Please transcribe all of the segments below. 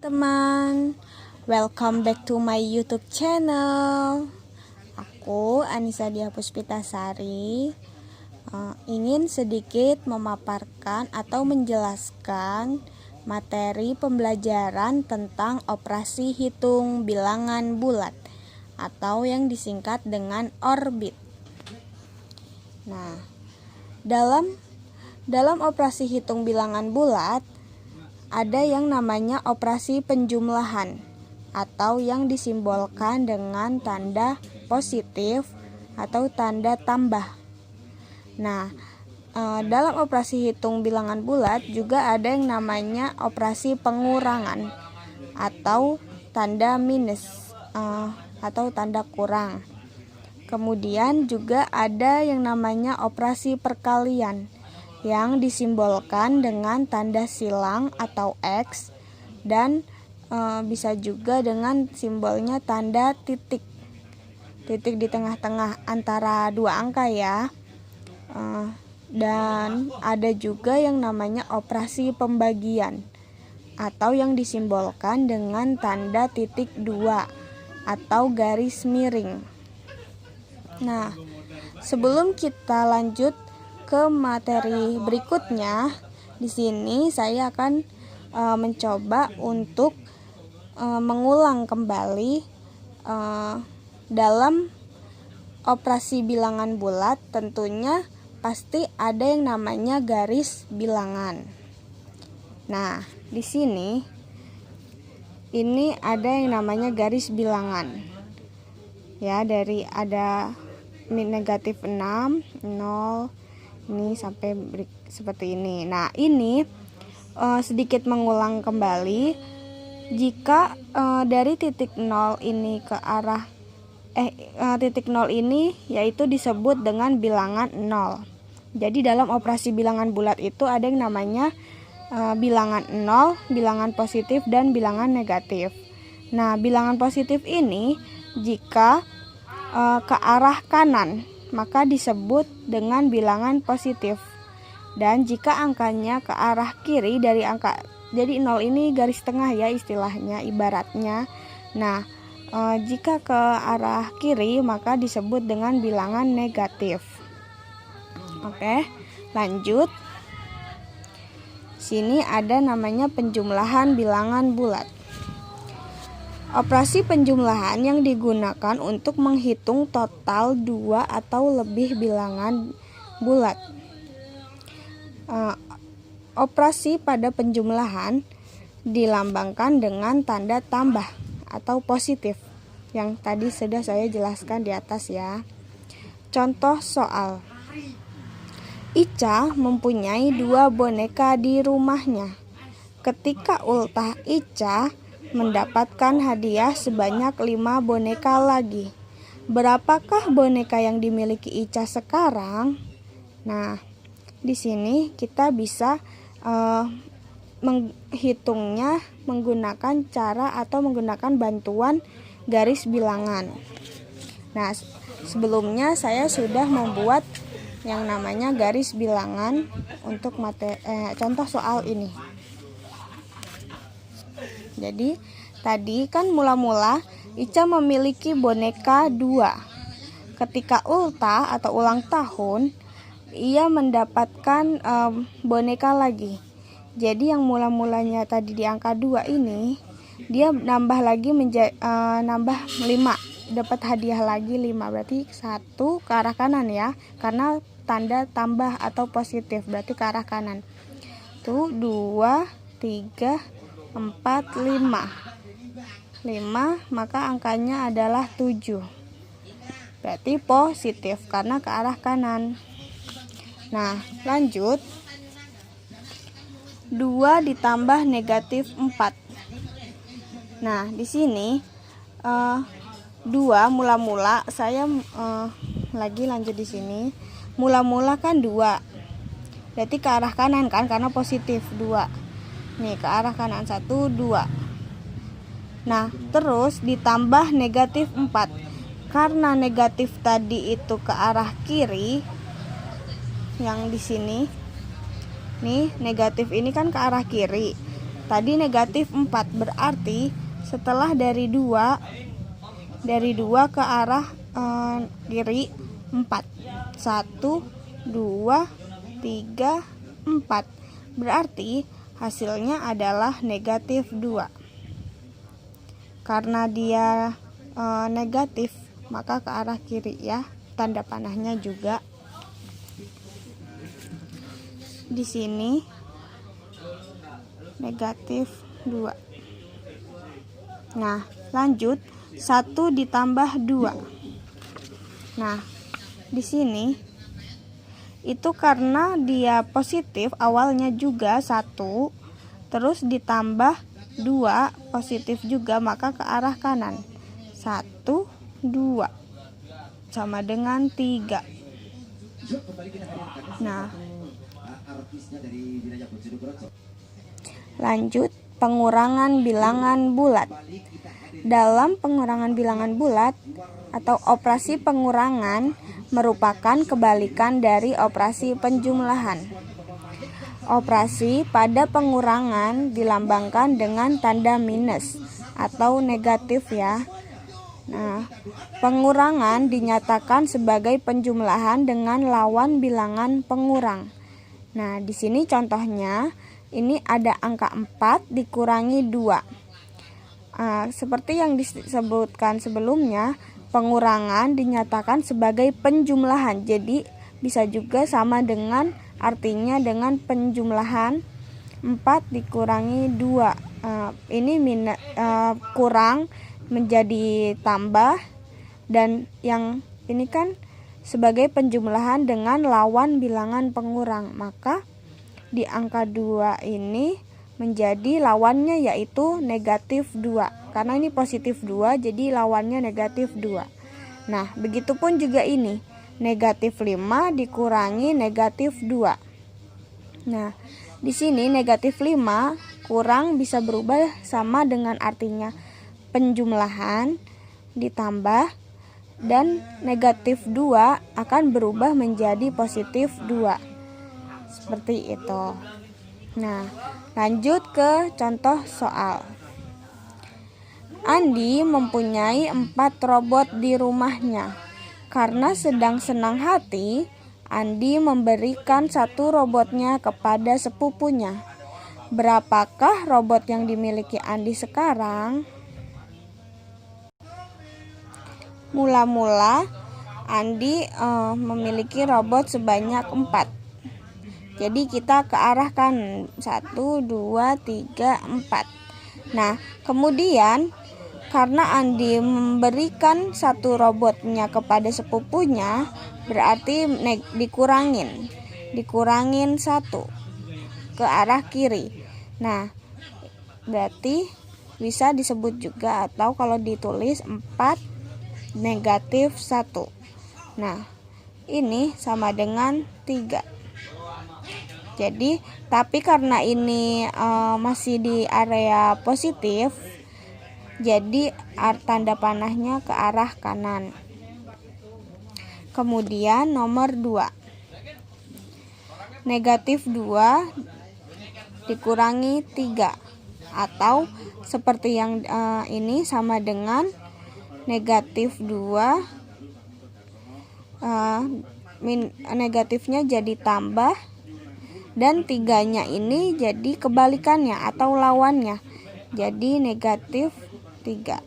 teman-teman, welcome back to my YouTube channel. Aku Anissa Diah Puspitasari ingin sedikit memaparkan atau menjelaskan materi pembelajaran tentang operasi hitung bilangan bulat atau yang disingkat dengan orbit. Nah, dalam operasi hitung bilangan bulat ada yang namanya operasi penjumlahan atau yang disimbolkan dengan tanda positif atau tanda tambah. Nah, dalam operasi hitung bilangan bulat juga ada yang namanya operasi pengurangan atau tanda minus atau tanda kurang. Kemudian juga ada yang namanya operasi perkalian yang disimbolkan dengan tanda silang atau X dan bisa juga dengan simbolnya tanda titik di tengah-tengah antara dua angka ya. Dan ada juga yang namanya operasi pembagian atau yang disimbolkan dengan tanda titik 2 atau garis miring. Nah, sebelum kita lanjut ke materi berikutnya, di sini saya akan mencoba untuk mengulang kembali dalam operasi bilangan bulat. Tentunya pasti ada yang namanya garis bilangan. Nah, di sini ini ada yang namanya garis bilangan. Ya, dari ada negatif 6, 0, ini sampai seperti ini. Nah, ini sedikit mengulang kembali. Jika dari titik 0 ini ke arah titik 0 ini yaitu disebut dengan bilangan 0. Jadi dalam operasi bilangan bulat itu ada yang namanya bilangan 0, bilangan positif dan bilangan negatif. Nah, bilangan positif ini jika ke arah kanan maka disebut dengan bilangan positif. Dan jika angkanya ke arah kiri dari angka, jadi 0 ini garis tengah ya istilahnya, ibaratnya. Nah, jika ke arah kiri maka disebut dengan bilangan negatif. Oke, lanjut. Sini ada namanya penjumlahan bilangan bulat. Operasi penjumlahan yang digunakan untuk menghitung total 2 atau lebih bilangan bulat. Operasi pada penjumlahan dilambangkan dengan tanda tambah atau positif yang tadi sudah saya jelaskan di atas ya. Contoh soal. Ica mempunyai 2 boneka di rumahnya. Ketika ultah Ica mendapatkan hadiah sebanyak 5 boneka lagi. Berapakah boneka yang dimiliki Ica sekarang? Nah, di sini kita bisa menghitungnya menggunakan cara atau menggunakan bantuan garis bilangan. Nah, sebelumnya saya sudah membuat yang namanya garis bilangan untuk contoh soal ini. Jadi tadi kan mula-mula Ica memiliki boneka 2. Ketika ultah atau ulang tahun, ia mendapatkan boneka lagi. Jadi yang mula-mulanya tadi di angka 2 ini, dia nambah lagi nambah 5. Dapat hadiah lagi 5, berarti 1 ke arah kanan ya. Karena tanda tambah atau positif, berarti ke arah kanan. Tuh 2, 3, 4, 5, maka angkanya adalah 7. Berarti positif karena ke arah kanan. Nah, lanjut. 2 ditambah negatif 4. Nah, di sini 2 mula-mula saya lagi lanjut di sini. Mula-mula kan 2. Berarti ke arah kanan kan karena positif 2. Nih ke arah kanan 1, 2. Nah, terus ditambah negatif 4. Karena negatif tadi itu ke arah kiri, yang di sini. Nih, negatif ini kan ke arah kiri. tadi negatif 4, berarti setelah dari 2 ke arah kiri 4. 1, 2, 3, 4. Berarti hasilnya adalah negatif 2. Karena dia negatif, maka ke arah kiri ya, tanda panahnya juga. Di sini negatif 2. Nah, lanjut 1 ditambah 2. Nah, di sini itu karena dia positif, awalnya juga 1, terus ditambah 2 positif juga, maka ke arah kanan. 1, 2 sama dengan 3. Nah, lanjut pengurangan bilangan bulat. Dalam pengurangan bilangan bulat atau operasi pengurangan merupakan kebalikan dari operasi penjumlahan. Operasi pada pengurangan dilambangkan dengan tanda minus atau negatif ya. Nah, pengurangan dinyatakan sebagai penjumlahan dengan lawan bilangan pengurang. Nah, di sini contohnya ini ada angka 4 dikurangi 2. Seperti yang disebutkan sebelumnya, pengurangan dinyatakan sebagai penjumlahan. Jadi bisa juga sama dengan artinya dengan penjumlahan. 4 dikurangi 2. Ini kurang menjadi tambah, dan yang ini kan sebagai penjumlahan dengan lawan bilangan pengurang. Maka di angka 2 ini menjadi lawannya yaitu negatif 2. Karena ini positif 2, jadi lawannya negatif 2. Nah, begitupun juga ini. Negatif 5 dikurangi negatif 2. Nah, di sini negatif 5 kurang bisa berubah sama dengan artinya penjumlahan ditambah, dan negatif 2 akan berubah menjadi positif 2. Seperti itu. Nah, lanjut ke contoh soal. Andi mempunyai 4 robot di rumahnya. Karena sedang senang hati, Andi memberikan 1 robotnya kepada sepupunya. Berapakah robot yang dimiliki Andi sekarang? Mula-mula Andi memiliki robot sebanyak 4. Jadi kita ke arah kanan. 1, 2, 3, 4. Nah, kemudian karena Andi memberikan 1 robotnya kepada sepupunya, berarti dikurangin 1 ke arah kiri. Nah, berarti bisa disebut juga, atau kalau ditulis 4 negatif 1. Nah, ini sama dengan 3. Jadi, tapi karena ini masih di area positif, jadi tanda panahnya ke arah kanan. Kemudian nomor 2. Negatif 2 dikurangi 3. Atau seperti yang ini sama dengan negatif 2, negatifnya jadi tambah, dan 3-nya ini jadi kebalikannya atau lawannya, jadi negatif 3.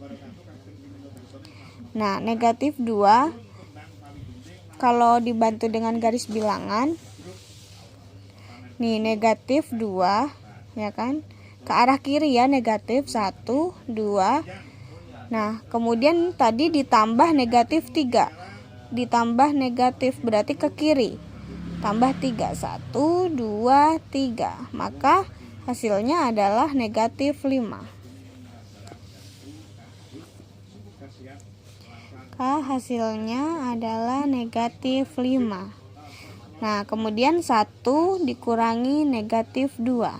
Nah, negatif 2 kalau dibantu dengan garis bilangan, nih negatif 2 ya kan, ke arah kiri ya, negatif 1, 2. Nah, kemudian tadi ditambah negatif 3, ditambah negatif berarti ke kiri, tambah 3, 1, 2, 3, maka hasilnya adalah negatif 5. Hasilnya adalah negatif 5. Nah, kemudian 1 dikurangi negatif 2,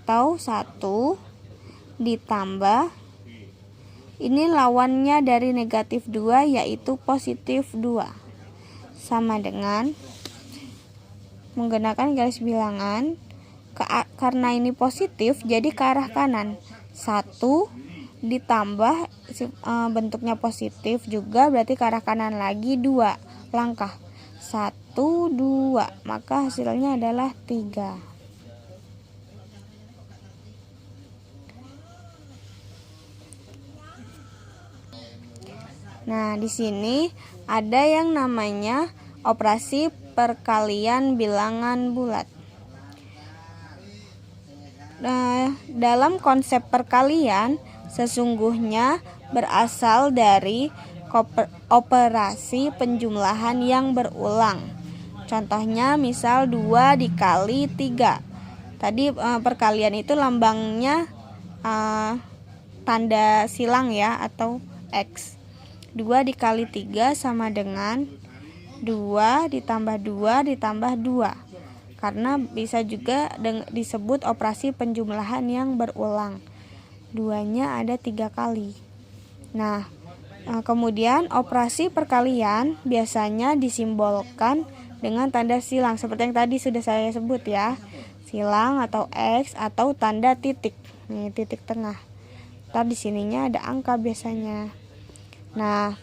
atau 1 ditambah, ini lawannya dari negatif 2 yaitu positif 2, sama dengan menggunakan garis bilangan. karena ini positif jadi ke arah kanan. 1 ditambah bentuknya positif juga berarti ke arah kanan lagi 2 langkah. 1, 2, maka hasilnya adalah 3. Nah, di sini ada yang namanya operasi perkalian bilangan bulat. Nah, dalam konsep perkalian sesungguhnya berasal dari operasi penjumlahan yang berulang. Contohnya misal 2 dikali 3. Tadi perkalian itu lambangnya tanda silang ya, atau X. 2 dikali 3 sama dengan 2 ditambah 2 ditambah 2. Karena bisa juga disebut operasi penjumlahan yang berulang. 2-nya ada 3 kali. Nah, kemudian operasi perkalian biasanya disimbolkan dengan tanda silang seperti yang tadi sudah saya sebut ya. Silang atau X atau tanda titik. Nih, titik tengah. Ntar di sininya ada angka biasanya. Nah,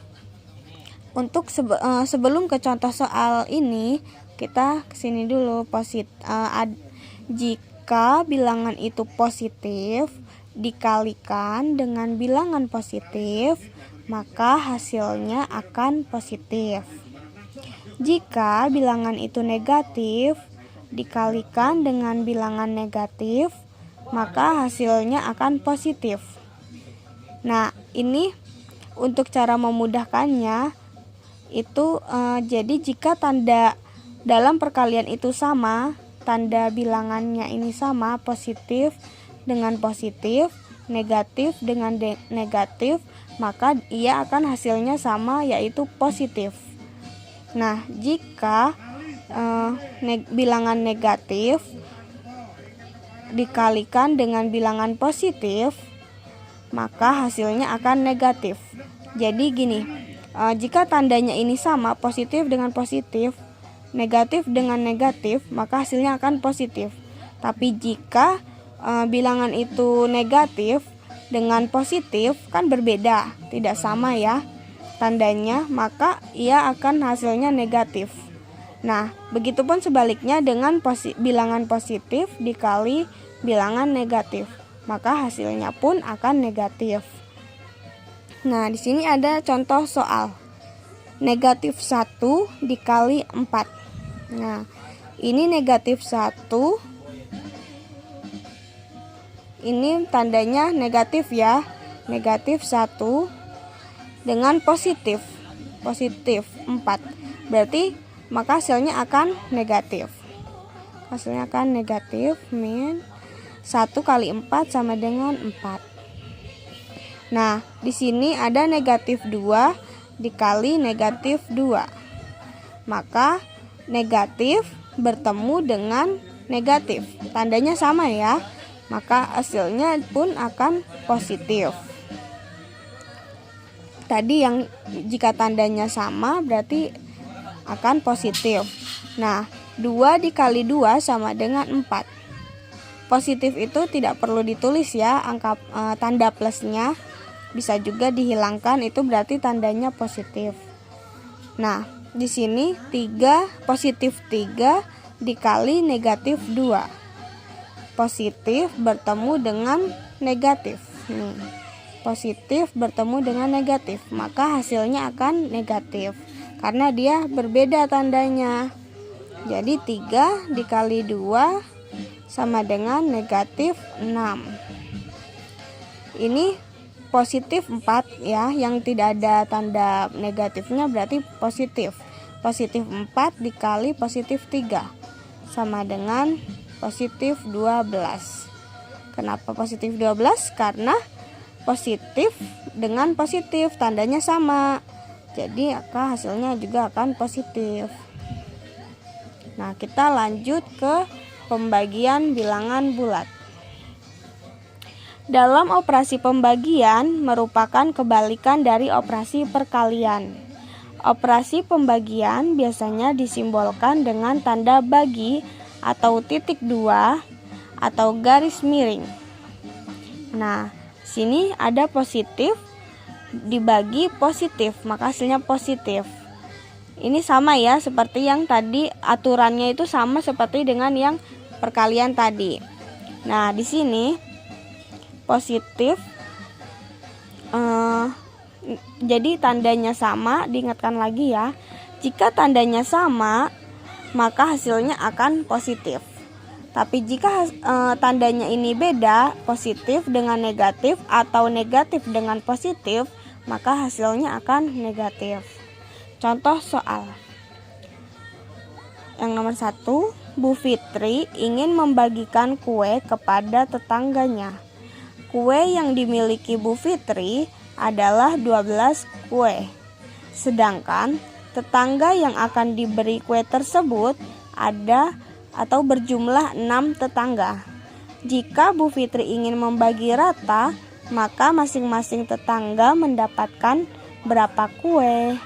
untuk sebelum ke contoh soal ini, kita kesini dulu. Jika bilangan itu positif dikalikan dengan bilangan positif, maka hasilnya akan positif. Jika bilangan itu negatif dikalikan dengan bilangan negatif, maka hasilnya akan positif. Nah, ini untuk cara memudahkannya itu jadi jika tanda dalam perkalian itu sama, tanda bilangannya ini sama, positif dengan positif, negatif dengan negatif, maka ia akan hasilnya sama, yaitu positif. Nah, jika bilangan negatif dikalikan dengan bilangan positif, maka hasilnya akan negatif. Jadi gini, jika tandanya ini sama, positif dengan positif, negatif dengan negatif, maka hasilnya akan positif. Tapi jika bilangan itu negatif dengan positif, kan berbeda, tidak sama ya tandanya, maka ia akan hasilnya negatif. Nah, begitupun sebaliknya dengan bilangan positif dikali bilangan negatif, maka hasilnya pun akan negatif. Nah, di sini ada contoh soal. Negatif 1 dikali 4. Nah, ini negatif 1. Ini tandanya negatif ya. Negatif 1 dengan positif. Positif 4. Berarti maka hasilnya akan negatif. Hasilnya akan negatif min 1 kali 4 sama dengan 4. Nah, di sini ada negatif 2 dikali negatif 2. Maka negatif bertemu dengan negatif. Tandanya sama ya. Maka hasilnya pun akan positif. Tadi yang jika tandanya sama berarti akan positif. Nah, 2 dikali 2 sama dengan 4. Positif itu tidak perlu ditulis ya, angka tanda plusnya. Bisa juga dihilangkan, itu berarti tandanya positif. Nah, di sini positif 3 dikali negatif 2. Positif bertemu dengan negatif. Nih, positif bertemu dengan negatif, maka hasilnya akan negatif karena dia berbeda tandanya. Jadi 3 dikali 2 sama dengan negatif 6. Ini positif 4 ya, yang tidak ada tanda negatifnya berarti positif. Positif 4 dikali positif 3 sama dengan positif 12. Kenapa positif 12? Karena positif dengan positif tandanya sama. Jadi hasilnya juga akan positif. Nah, kita lanjut ke pembagian bilangan bulat. Dalam operasi pembagian merupakan kebalikan dari operasi perkalian. Operasi pembagian biasanya disimbolkan dengan tanda bagi atau titik 2 atau garis miring. Nah, sini ada positif dibagi positif, maka hasilnya positif. Ini sama ya, seperti yang tadi, aturannya itu sama seperti dengan yang perkalian tadi. Nah, di sini positif, jadi tandanya sama, diingatkan lagi ya. Jika tandanya sama, maka hasilnya akan positif. Tapi jika tandanya ini beda, positif dengan negatif atau negatif dengan positif, maka hasilnya akan negatif. Contoh soal yang nomor 1, Bu Fitri ingin membagikan kue kepada tetangganya. Kue yang dimiliki Bu Fitri adalah 12 kue. Sedangkan tetangga yang akan diberi kue tersebut ada atau berjumlah 6 tetangga. Jika Bu Fitri ingin membagi rata, maka masing-masing tetangga mendapatkan berapa kue?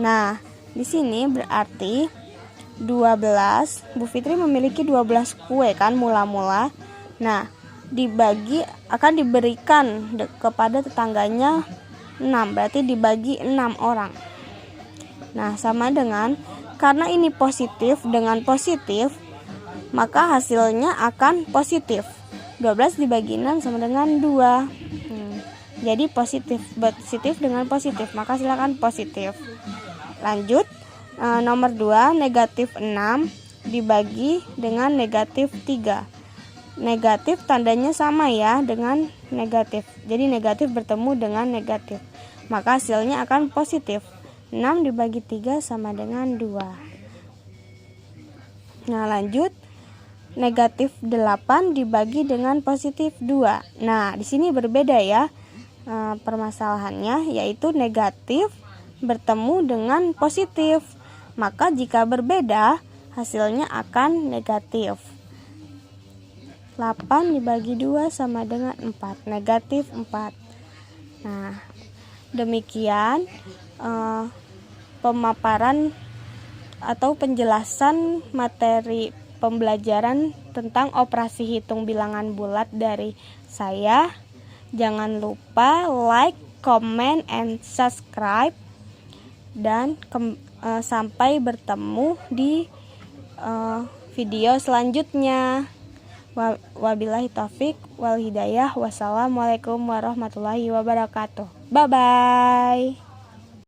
Nah, di sini berarti 12, Bu Fitri memiliki 12 kue kan mula-mula. Nah, akan diberikan kepada tetangganya 6, berarti dibagi 6 orang. Nah, sama dengan, karena ini positif dengan positif, maka hasilnya akan positif. 12 dibagi 6 sama dengan 2. Jadi positif dengan positif, maka silakan positif. Lanjut, nomor 2, negatif 6 dibagi dengan negatif 3. Negatif tandanya sama ya dengan negatif. Jadi negatif bertemu dengan negatif, maka hasilnya akan positif. 6 dibagi 3 sama dengan 2. Nah, lanjut, negatif 8 dibagi dengan positif 2. Nah, di sini berbeda ya permasalahannya, yaitu negatif bertemu dengan positif. Maka jika berbeda, hasilnya akan negatif. 8 dibagi 2 sama dengan 4, negatif 4. Nah, demikian pemaparan atau penjelasan materi pembelajaran tentang operasi hitung bilangan bulat dari saya. Jangan lupa like, comment, and subscribe. Dan sampai bertemu di video selanjutnya. Wabillahi taufik wal hidayah. Wassalamualaikum warahmatullahi wabarakatuh. Bye bye.